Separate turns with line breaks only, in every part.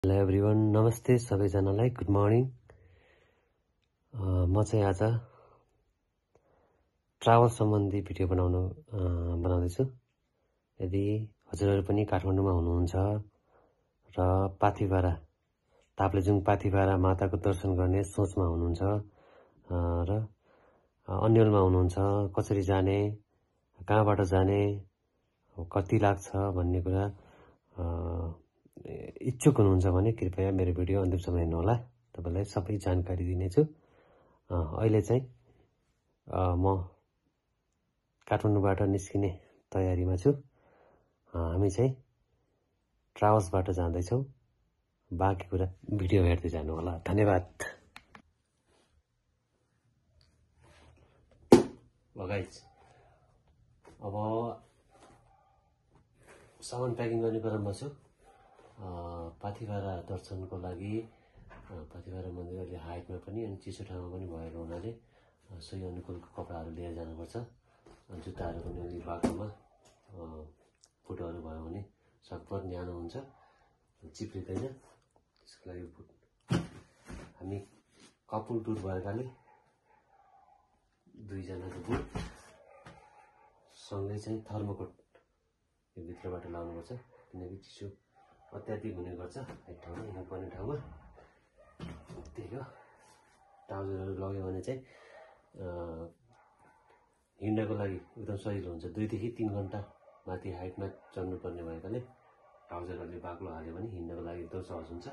Hello everyone, नमस्ते सबैजनालाई, good morning. म चाहिँ आज ट्राभल सम्बन्धी भिडियो बनाउँदैछु। यदि हजुरहरू पनि काठमाडौँमा हुनुहुन्छ र पाथिभारा ताप्लेजुङ पाथिभारा माताको दर्शन गर्ने सोचमा हुनुहुन्छ र अन्यलमा हुनुहुन्छ, कसरी जाने, कहाँबाट जाने, कति लाग्छ भन्ने कुरा इच्छुक हुनुहुन्छ भने कृपया मेरो भिडियो अन्तिमसम्म हेर्नुहोला। तपाईलाई सबै जानकारी दिनेछु। अहिले चाहिँ म काठमाडौँबाट निस्किने तयारीमा छु। हामी चाहिँ ट्राभल्सबाट जाँदैछौँ। बाँकी कुरा भिडियो हेर्दै जानु होला। धन्यवाद। गाइस, अब सामान प्याकिङ गर्ने क्रममा छु। पाथिभारा दर्शनको लागि पाथिभारा मन्दिर अलि हाइटमा पनि अनि चिसो ठाउँमा पनि भएको हुनाले सोही अनुकूलको कपडाहरू लिएर जानुपर्छ। जुत्ताहरू पनि अलि बाटोमा फुटहरू भयो भने सकभर न्यानो हुन्छ, चिप्लिँदैन। त्यसको लागि फुट हामी कपुल टुर भएकाले दुईजनाको बुट सँगै चाहिँ थर्मोकोट यो भित्रबाट लाउनुपर्छ, किनकि चिसो अत्याधिक हुने गर्छ हाइट ठाउँमा, हिँड्नुपर्ने ठाउँमा। त्यही हो, ट्राउजरहरू लग्यो भने चाहिँ हिँड्नको लागि एकदम सजिलो हुन्छ। 2 देखि 3 घन्टा माथि हाइटमा चढ्नुपर्ने भएकाले ट्राउजरहरूले बाक्लो हाल्यो भने हिँड्नको लागि एकदम सहज हुन्छ।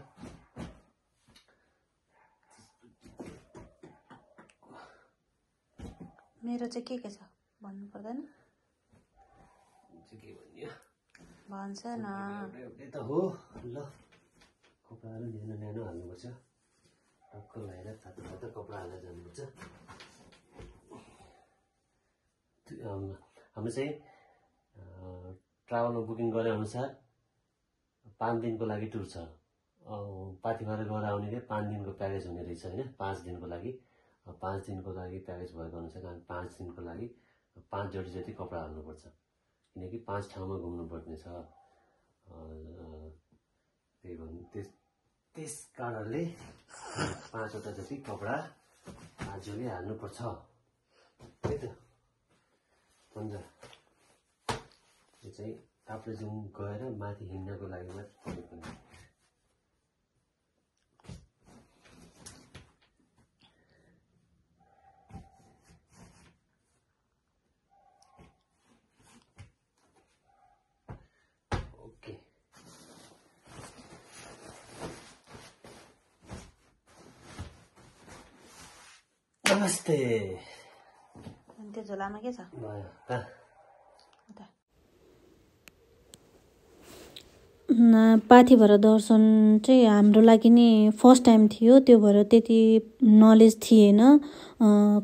मेरो चाहिँ के छ भन्नु पर्दैन,
के भन्यो
भन्छ न।
त हो ल, कपडाहरू न्यानो न्यानो हाल्नुपर्छ। टक्क लगाएर तातो तातो कपडा हालेर जानुपर्छ। हाम्रो चाहिँ ट्राभलमा बुकिङ गरे अनुसार 5 दिनको लागि टुर छ। पाथिभारा गएर आउनेले 5 दिनको प्याकेज हुने रहेछ होइन। 5 दिनको लागि 5 दिनको लागि प्याकेज भएको अनुसार 5 दिनको लागि 5 जोडी जति कपडा हाल्नुपर्छ, किनकि 5 ठाउँमा घुम्नुपर्ने छ। त्यस कारणले 5 वटा जति कपडा 5 जोडी हाल्नुपर्छ। त्यही त हुन्छ। यो चाहिँ ताप्लेजुङ गएर माथि हिँड्नको लागि मात्रै पनि। नमस्ते।
त्यो झोलामा के छ?
पाथिभारा दर्शन चाहिँ हाम्रो लागि नि फर्स्ट टाइम थियो। त्यो भएर त्यति नलेज थिएन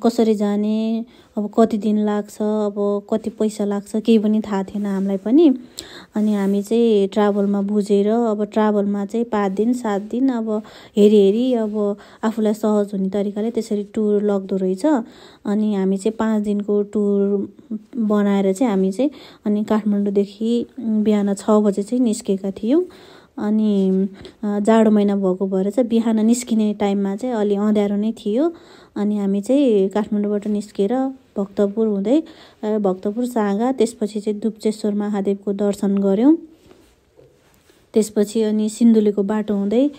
कसरी जाने, अब कति दिन लाग्छ, अब कति पैसा लाग्छ, केही पनि थाहा थिएन हामीलाई पनि। अनि हामी चाहिँ ट्राभलमा बुझेर अब ट्राभलमा चाहिँ 5 दिन 7 दिन अब हेरी अब आफूलाई सहज हुने तरिकाले त्यसरी टुर लाग्दो रहेछ। अनि हामी चाहिँ 5 दिनको टुर बनाएर चाहिँ हामी चाहिँ अनि काठमाडौँदेखि बिहान 6 बजे चाहिँ निस्केका थियौँ। अनि जाडो महिना भएको भएर चाहिँ बिहान निस्किने टाइममा चाहिँ अलि अँध्यारो नै थियो। अनि हामी चाहिँ काठमाडौँबाट निस्केर भक्तपुर हुँदै भक्तपुर साँगा, त्यसपछि चाहिँ दुप्चेश्वर महादेवको दर्शन गऱ्यौँ। त्यसपछि अनि सिन्धुलीको बाटो हुँदै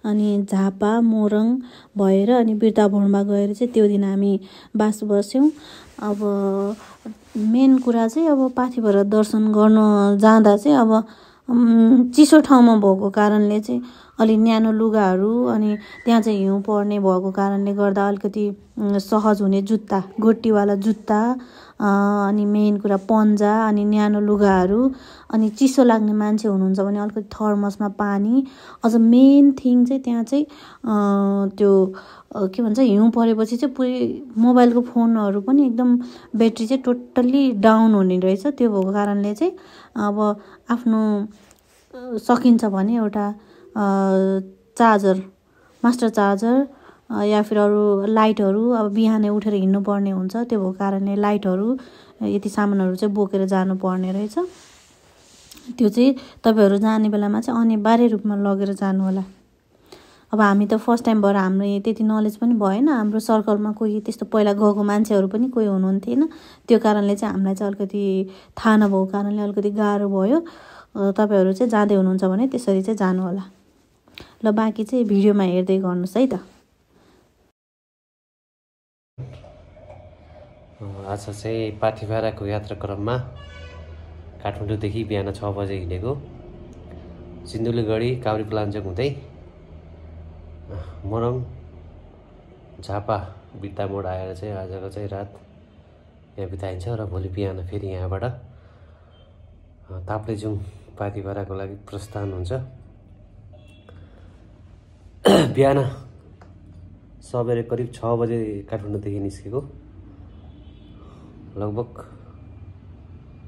अनि झापा मोरङ भएर अनि बिर्ताभोरमा गएर चाहिँ त्यो दिन हामी बास बस्यौँ। अब मेन कुरा चाहिँ अब पाथिभारा दर्शन गर्न जाँदा चाहिँ अब चिसो ठाउँमा भएको कारणले चाहिँ अलि न्यानो लुगाहरू अनि त्यहाँ चाहिँ हिउँ पर्ने भएको कारणले गर्दा अलिकति सहज हुने जुत्ता, गोटीवाला जुत्ता, अनि मेन कुरा पन्जा, अनि न्यानो लुगाहरू, अनि चिसो लाग्ने मान्छे हुनुहुन्छ भने अलिकति थर्मसमा पानी। अझ मेन थिङ चाहिँ त्यहाँ चाहिँ त्यो के भन्छ, हिउँ परेपछि चाहिँ पुरै मोबाइलको फोनहरू पनि एकदम ब्याट्री चाहिँ टोटल्ली डाउन हुने रहेछ। त्यो भएको कारणले चाहिँ अब आफ्नो सकिन्छ भने एउटा चार्जर, मास्टर चार्जर या फिर अरू लाइटहरू अब बिहानै उठेर हिँड्नुपर्ने हुन्छ। त्यो भएको कारणले लाइटहरू यति सामानहरू चाहिँ बोकेर जानुपर्ने रहेछ। त्यो चाहिँ तपाईँहरू जाने बेलामा चाहिँ अनिवार्य रूपमा लगेर जानु होला। अब हामी त फर्स्ट टाइम भएर हाम्रो त्यति नलेज पनि भएन, हाम्रो सर्कलमा कोही त्यस्तो पहिला गएको मान्छेहरू पनि कोही हुनुहुन्थेन, त्यो कारणले चाहिँ हामीलाई चाहिँ अलिकति थाहा नभएको कारणले अलिकति गाह्रो भयो। तपाईँहरू चाहिँ जाँदै हुनुहुन्छ भने त्यसरी चाहिँ जानु होला। ल बाँकी चाहिँ भिडियोमा हेर्दै गर्नुहोस् है त।
आज चाहिँ पाथिभाराको यात्रा क्रममा काठमाडौँदेखि बिहान 6 बजे हिँडेको सिन्धुलीगढी काभ्रेपलाञ्चोक हुँदै मोरङ झापा बिट्टामोड आएर चाहिँ आजको चाहिँ रात यहाँ बिताइन्छ र भोलि बिहान फेरि यहाँबाट ताप्लेजुङ पाथिभाराको लागि प्रस्थान हुन्छ। बिहान सबेरै करिब 6 बजे काठमाडौँदेखि निस्केको, लगभग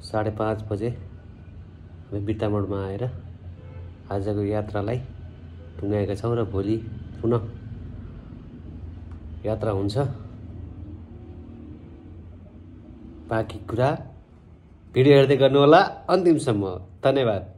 5:30 बजे हामी बिट्टामोडमा आएर आजको यात्रालाई टुङ्गाएका छौँ र भोलि पुनः यात्रा हुन्छ। बाँकी कुरा भिडियो हेर्दै गर्नु होला अन्तिमसम्म। धन्यवाद।